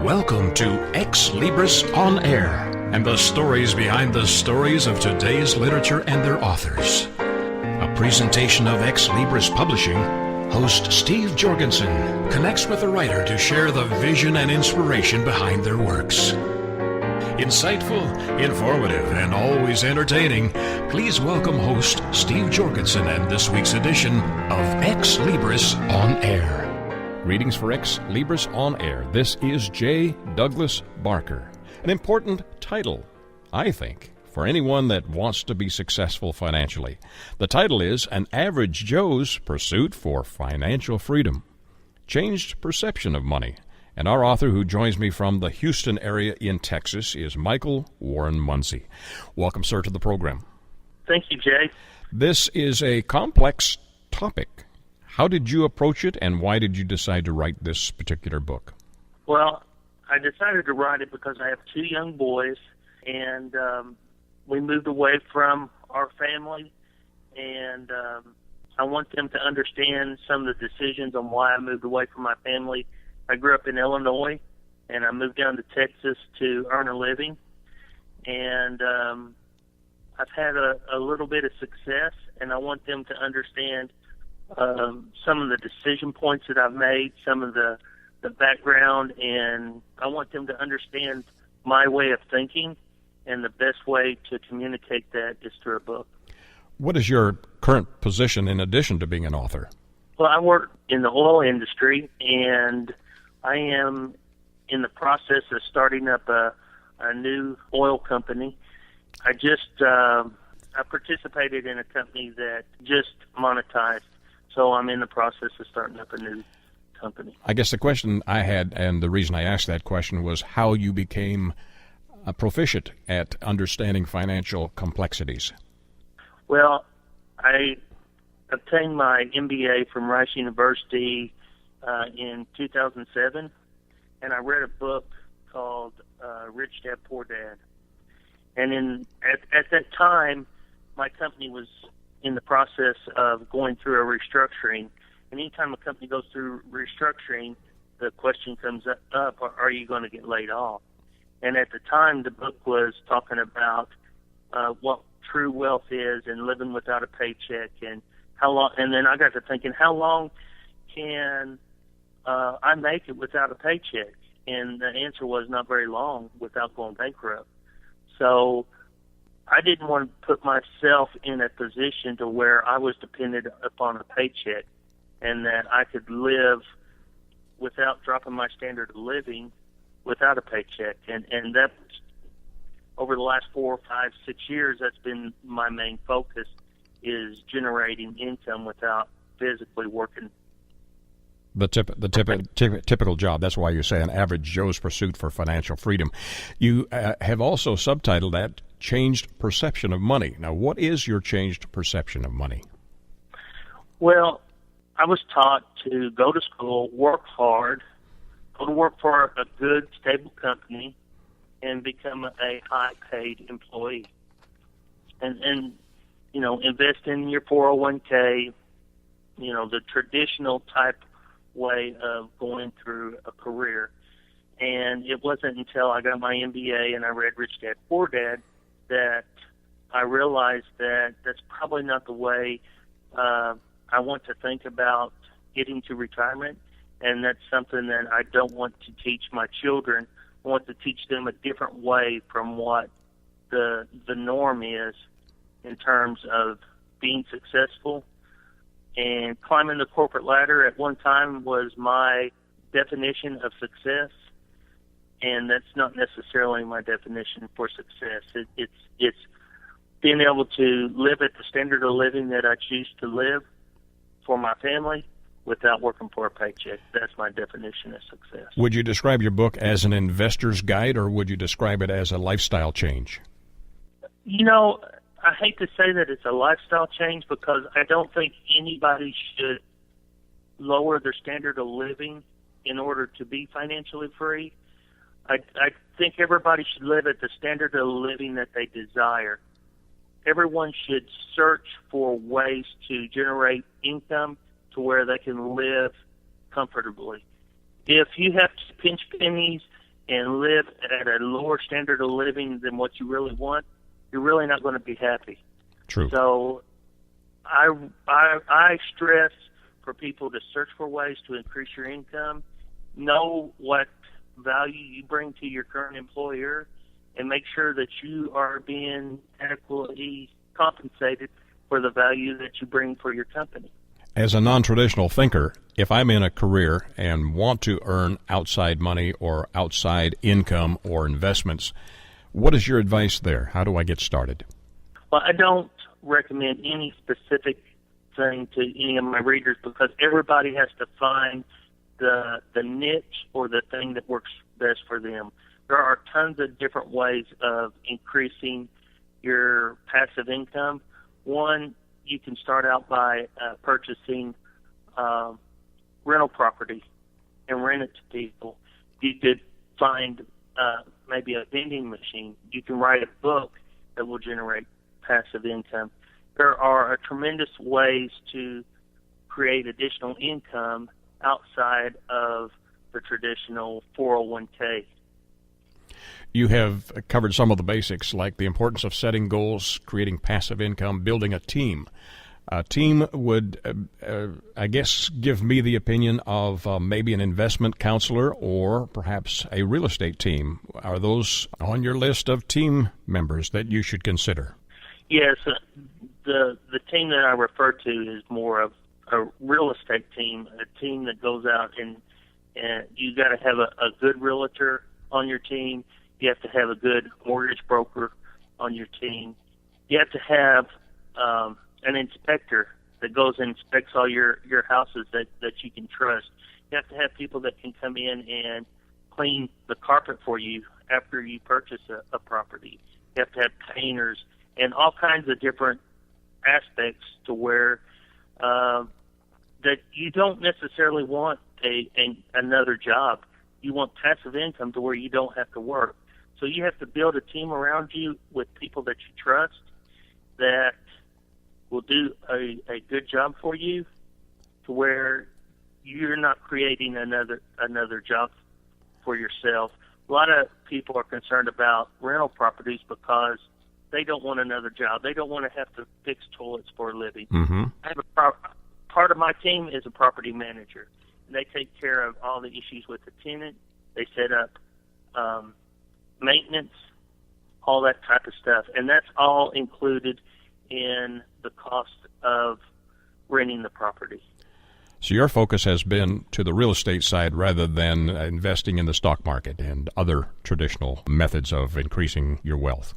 Welcome to Xlibris On Air and the stories behind the stories of today's literature and their authors. A presentation of Xlibris Publishing. Host Steve Jorgensen connects with the writer to share the vision and inspiration behind their works. Insightful, informative, and always entertaining, please welcome host Steve Jorgensen and this week's edition of Xlibris On Air. Greetings for Xlibris On Air. This is J. Douglas Barker. An important title, I think, for anyone that wants to be successful financially. The title is An Average Joe's Pursuit for Financial Freedom. Changed Perception of Money. And our author who joins me from the Houston area in Texas is Michael Warren Munsey. Welcome, sir, to the program. Thank you, Jay. This is a complex topic. How did you approach it, and why did you decide to write this particular book? Well, I decided to write it because I have two young boys, and we moved away from our family, and I want them to understand some of the decisions on why I moved away from my family. I grew up in Illinois, and I moved down to Texas to earn a living, and I've had a little bit of success, and I want them to understand some of the decision points that I've made, some of the background, and I want them to understand my way of thinking, and the best way to communicate that is through a book. What is your current position in addition to being an author? Well, I work in the oil industry, and I am in the process of starting up a new oil company. I participated in a company that just monetized, so I'm in the process of starting up a new company. I guess the question I had, and the reason I asked that question, was how you became proficient at understanding financial complexities. Well, I obtained my MBA from Rice University in 2007, and I read a book called Rich Dad, Poor Dad. And at that time, my company was in the process of going through a restructuring. And anytime a company goes through restructuring, the question comes up, are you going to get laid off? And at the time, the book was talking about what true wealth is and living without a paycheck, and how long. And then I got to thinking, how long can I make it without a paycheck? And the answer was not very long without going bankrupt. So I didn't want to put myself in a position to where I was dependent upon a paycheck, and that I could live without dropping my standard of living without a paycheck. And that, over the last 4, 5, 6 years, that's been my main focus, is generating income without physically working. The typical job. That's why you say An Average Joe's Pursuit for Financial Freedom. You have also subtitled that Changed Perception of Money. Now, what is your changed perception of money? Well, I was taught to go to school, work hard, go to work for a good, stable company, and become a high-paid employee. And you know, invest in your 401k, you know, the traditional type way of going through a career. And it wasn't until I got my MBA and I read Rich Dad, Poor Dad that I realized that that's probably not the way I want to think about getting to retirement, and that's something that I don't want to teach my children. I want to teach them a different way from what the norm is in terms of being successful. And climbing the corporate ladder at one time was my definition of success, and that's not necessarily my definition for success. It's being able to live at the standard of living that I choose to live for my family without working for a paycheck. That's my definition of success. Would you describe your book as an investor's guide, or would you describe it as a lifestyle change? You know, I hate to say that it's a lifestyle change, because I don't think anybody should lower their standard of living in order to be financially free. I think everybody should live at the standard of living that they desire. Everyone should search for ways to generate income to where they can live comfortably. If you have to pinch pennies and live at a lower standard of living than what you really want, you're really not going to be happy. True. So I stress for people to search for ways to increase your income, know what value you bring to your current employer, and make sure that you are being adequately compensated for the value that you bring for your company. As a non-traditional thinker, if I'm in a career and want to earn outside money or outside income or investments, what is your advice there? How do I get started? Well, I don't recommend any specific thing to any of my readers because everybody has to find the niche or the thing that works best for them. There are tons of different ways of increasing your passive income. One, you can start out by purchasing rental property and rent it to people. You could find maybe a vending machine. You can write a book that will generate passive income. There are tremendous ways to create additional income outside of the traditional 401k. You have covered some of the basics, like the importance of setting goals, creating passive income, building a team. A team would, I guess, give me the opinion of maybe an investment counselor or perhaps a real estate team. Are those on your list of team members that you should consider? Yes, the team that I refer to is more of a real estate team, a team that goes out and you got to have a good realtor on your team. You have to have a good mortgage broker on your team. You have to have an inspector that goes and inspects all your houses that you can trust. You have to have people that can come in and clean the carpet for you after you purchase a property. You have to have painters and all kinds of different aspects to where that you don't necessarily want another job. You want passive income to where you don't have to work. So you have to build a team around you with people that you trust that will do a good job for you to where you're not creating another job for yourself. A lot of people are concerned about rental properties because they don't want another job. They don't want to have to fix toilets for a living. Mm-hmm. I have part of my team is a property manager. And they take care of all the issues with the tenant. They set up maintenance, all that type of stuff. And that's all included in the cost of renting the property. So your focus has been to the real estate side rather than investing in the stock market and other traditional methods of increasing your wealth.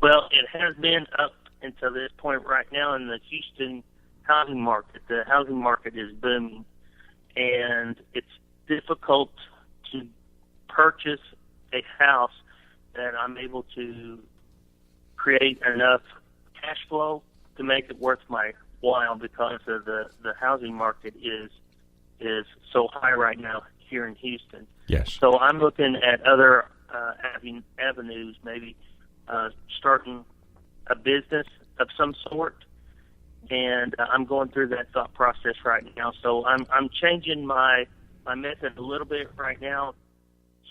Well, it has been up until this point right now in the Houston housing market. The housing market is booming, and it's difficult to purchase a house that I'm able to create enough cash flow to make it worth my while because of the housing market is so high right now here in Houston. Yes. So I'm looking at other avenues, maybe starting a business of some sort, and I'm going through that thought process right now. So I'm changing my method a little bit right now,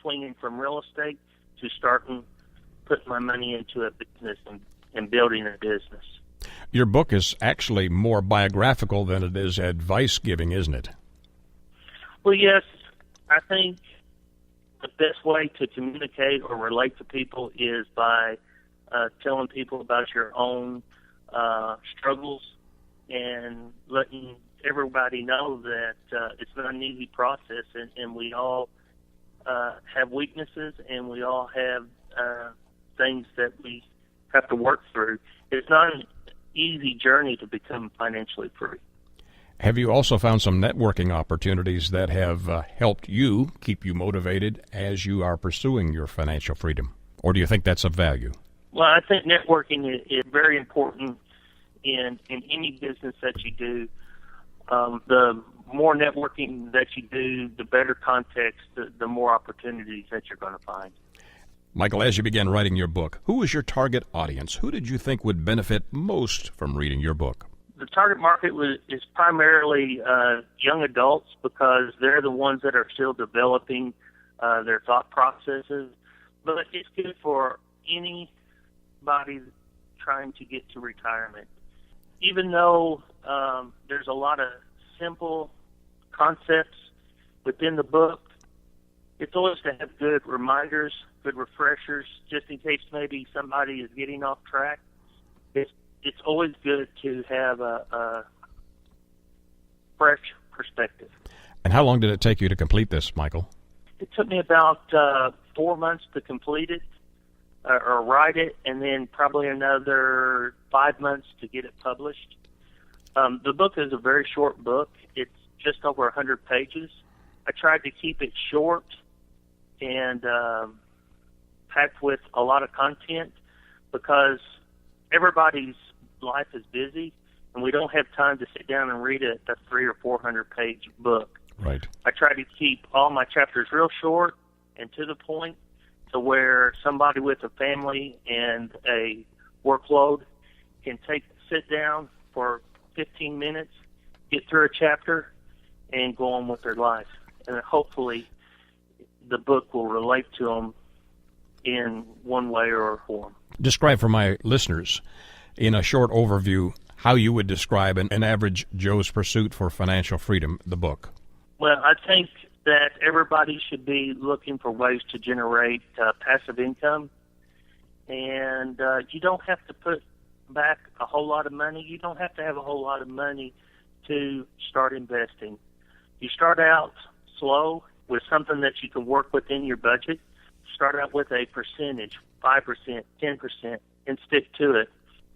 swinging from real estate to putting my money into a business and building a business. Your book is actually more biographical than it is advice-giving, isn't it? Well, yes. I think the best way to communicate or relate to people is by telling people about your own struggles and letting everybody know that it's not an easy process, and we all have weaknesses, and we all have things that we have to work through. It's not an easy journey to become financially free. Have you also found some networking opportunities that have helped you keep you motivated as you are pursuing your financial freedom? Or do you think that's of value? Well, I think networking is very important in any business that you do. The more networking that you do, the better context, the more opportunities that you're going to find. Michael, as you began writing your book, who was your target audience? Who did you think would benefit most from reading your book? The target market is primarily young adults because they're the ones that are still developing their thought processes. But it's good for anybody trying to get to retirement. Even though there's a lot of simple concepts within the book, it's always to have good reminders, good refreshers, just in case maybe somebody is getting off track. It's always good to have a fresh perspective. And how long did it take you to complete this, Michael? It took me about 4 months to complete it or write it, and then probably another 5 months to get it published. The book is a very short book. It's just over 100 pages. I tried to keep it short and packed with a lot of content because everybody's life is busy, and we don't have time to sit down and read a 300 or 400 page book. Right. I try to keep all my chapters real short and to the point, to where somebody with a family and a workload can sit down for 15 minutes, get through a chapter, and go on with their life. And hopefully the book will relate to them in one way or form. Describe for my listeners, in a short overview, how you would describe an average Joe's pursuit for financial freedom, the book. Well, I think that everybody should be looking for ways to generate passive income. And you don't have to put back a whole lot of money. You don't have to have a whole lot of money to start investing. You start out slow with something that you can work within your budget. Start out with a percentage, 5%, 10%, and stick to it.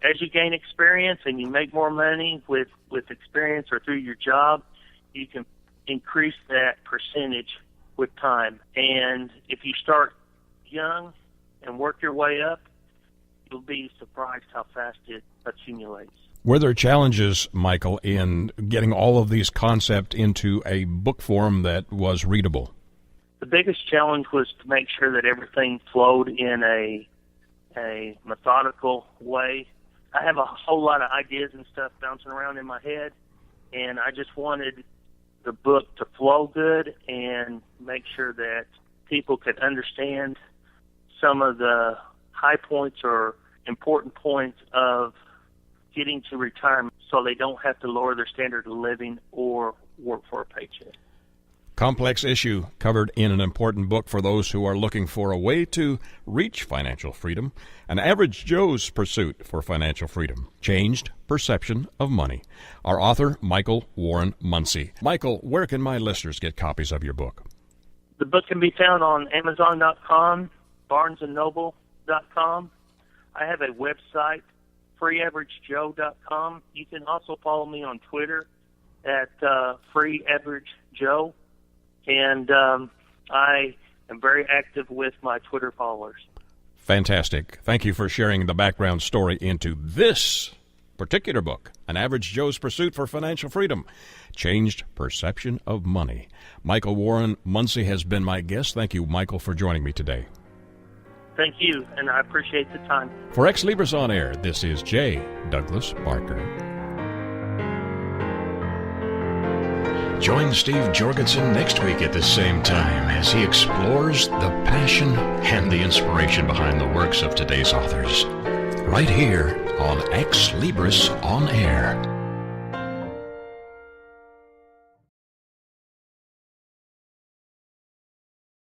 As you gain experience and you make more money with experience or through your job, you can increase that percentage with time. And if you start young and work your way up, you'll be surprised how fast it accumulates. Were there challenges, Michael, in getting all of these concepts into a book form that was readable? The biggest challenge was to make sure that everything flowed in a methodical way. I have a whole lot of ideas and stuff bouncing around in my head, and I just wanted the book to flow good and make sure that people could understand some of the high points or important points of getting to retirement so they don't have to lower their standard of living or work for a paycheck. Complex issue covered in an important book for those who are looking for a way to reach financial freedom. An average Joe's pursuit for financial freedom. Changed perception of money. Our author, Michael Warren Munsey. Michael, where can my listeners get copies of your book? The book can be found on Amazon.com, BarnesandNoble.com. I have a website, FreeAverageJoe.com. You can also follow me on Twitter at FreeAverageJoe. And I am very active with my Twitter followers. Fantastic. Thank you for sharing the background story into this particular book, An Average Joe's Pursuit for Financial Freedom, Changed Perception of Money. Michael Warren Munsey has been my guest. Thank you, Michael, for joining me today. Thank you, and I appreciate the time. For Xlibris On Air, this is J. Douglas Barker. Join Steve Jorgensen next week at the same time as he explores the passion and the inspiration behind the works of today's authors. Right here on Xlibris On Air.